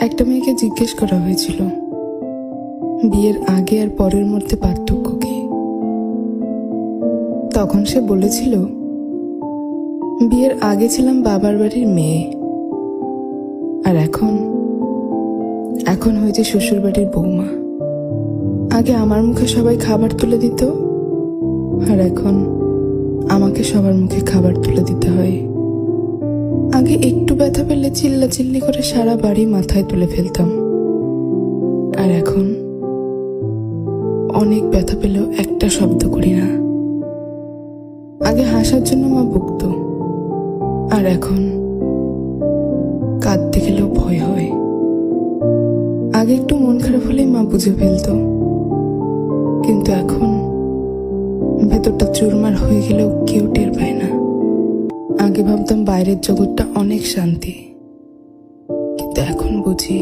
একটা মেয়েকে জিজ্ঞেস করা হয়েছিল বিয়ের আগে আর পরের মধ্যে পার্থক্য কি। তখন সে বলেছিল, বিয়ের আগে ছিলাম বাবার বাড়ির মেয়ে, আর এখন হয়েছে শ্বশুর বাড়ির বৌমা। আগে আমার মুখে সবাই খাবার তুলে দিত, আর এখন আমাকে সবার মুখে খাবার তুলে দিতে হয়। আগে একটু ব্যথা পেলে চিল্লাচিল্লি করে সারা বাড়ি মাথায় তুলে ফেলতাম, আর এখন অনেক ব্যথা পেলেও একটা শব্দ করি না। আগে হাসার জন্য মা বকতো, আর এখন কাঁদতে গেলেও ভয় হয়। আগে একটু মন খারাপ হলেই মা বুঝে ফেলতো, কিন্তু এখন ভেতরটা চুরমার হয়ে গেলেও কেউ টের পায় না। আগে ভাবতাম বাইরের জগৎটা অনেক শান্তি, কিন্তু এখন বুঝি